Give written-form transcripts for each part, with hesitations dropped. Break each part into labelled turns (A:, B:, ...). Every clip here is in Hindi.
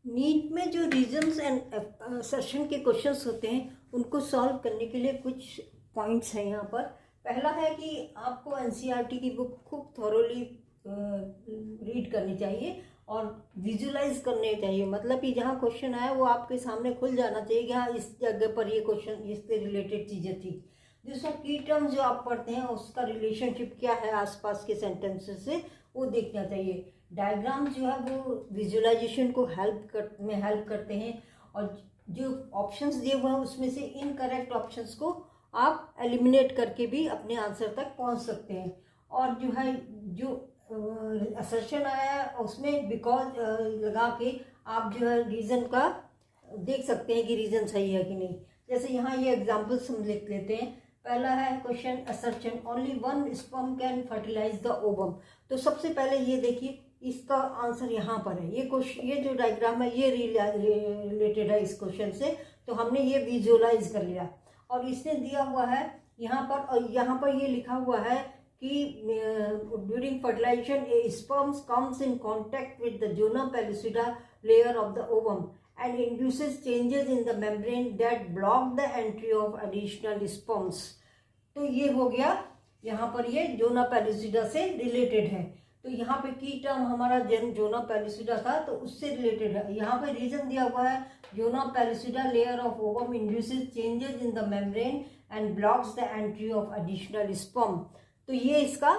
A: नीट में जो रीजंस एंड असर्शन के क्वेश्चंस होते हैं उनको सॉल्व करने के लिए कुछ पॉइंट्स हैं यहाँ पर। पहला है कि आपको एनसीईआरटी की बुक खूब थॉरोली रीड करनी चाहिए और विजुलाइज करने चाहिए। मतलब कि जहाँ क्वेश्चन आया वो आपके सामने खुल जाना चाहिए कि हाँ इस जगह पर ये क्वेश्चन इससे रिलेटेड चीज़ें थी। दूसरा, की टर्म्स जो आप पढ़ते हैं उसका रिलेशनशिप क्या है आसपास के सेंटेंसेस से, वो देखना चाहिए। डायग्राम जो है वो विजुअलाइजेशन को हेल्प करते हैं और जो ऑप्शंस दिए हुए हैं उसमें से इनकरेक्ट ऑप्शंस को आप एलिमिनेट करके भी अपने आंसर तक पहुंच सकते हैं। और जो है जो असर्शन आया है उसमें बिकॉज लगा के आप जो है रीज़न का देख सकते हैं कि रीज़न सही है कि नहीं। जैसे यहाँ ये एग्जाम्पल्स हम लिख लेते हैं। पहला है question assertion, only one sperm can fertilise the ovum. तो सबसे पहले ये देखिए इसका आंसर यहाँ पर है। ये जो डायग्राम है ये रिलेटेड है इस क्वेश्चन से, तो हमने ये विजुअलाइज कर लिया। और इसने दिया हुआ है यहाँ पर, और यहाँ पर ये लिखा हुआ है कि during fertilisation a sperms comes in contact with the zona pellucida layer of the ovum and induces changes in the membrane that block the entry of additional sperms। तो ये हो गया यहाँ पर, ये जोना पेलुसिडा से रिलेटेड है। तो यहाँ पे की टर्म हमारा जोना पेलुसिडा था तो उससे रिलेटेड है। यहाँ पे रीजन दिया हुआ है zona pellucida layer of ovum induces changes in the membrane and blocks the entry of additional sperm. तो ये इसका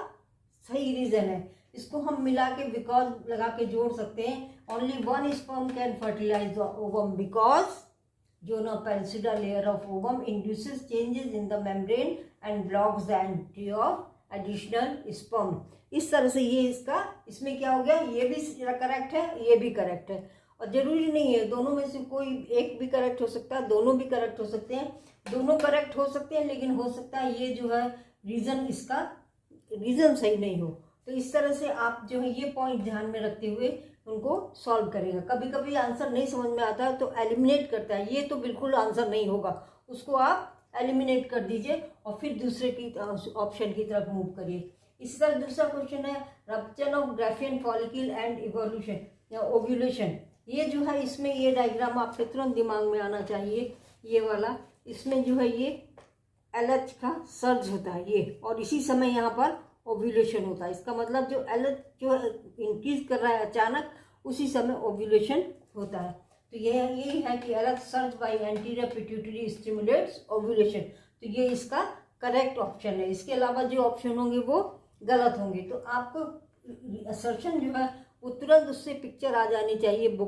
A: सही रीजन है। इसको हम मिला के बिकॉज लगा के जोड़ सकते हैं। Only one sperm can fertilise the ovum because zona pellucida layer of ovum induces changes in the membrane and blocks the entry of additional sperm. इस तरह से ये इसका, इसमें क्या हो गया, ये भी करेक्ट है ये भी करेक्ट है। और जरूरी नहीं है दोनों में से कोई एक भी करेक्ट हो सकता है, दोनों भी करेक्ट हो सकते हैं, दोनों करेक्ट हो सकते हैं, लेकिन हो सकता है ये जो है रीजन, इसका रीजन सही नहीं हो। तो इस तरह से आप जो है ये पॉइंट ध्यान में रखते हुए उनको सॉल्व करेगा। कभी कभी आंसर नहीं समझ में आता है तो एलिमिनेट करता है, ये तो बिल्कुल आंसर नहीं होगा, उसको आप एलिमिनेट कर दीजिए और फिर दूसरे की ऑप्शन की तरफ मूव करिए। इस तरह दूसरा क्वेश्चन है rupture of Graafian follicle and evolution या ओव्यूलेशन। ये जो है इसमें ये डायग्राम आपके तुरंत दिमाग में आना चाहिए, ये वाला। इसमें जो है ये LH का सर्ज होता है ये, और इसी समय यहाँ पर ओव्यूलेशन होता है। इसका मतलब जो LH जो इंक्रीज कर रहा है अचानक, उसी समय ओव्यूलेशन होता है। तो यही है कि LH surge by anterior pituitary stimulates ovulation. तो ये इसका करेक्ट ऑप्शन है। इसके अलावा जो ऑप्शन होंगे वो गलत होंगे। तो आपको असर्शन जो है वो तुरंत उससे पिक्चर आ जानी चाहिए बुक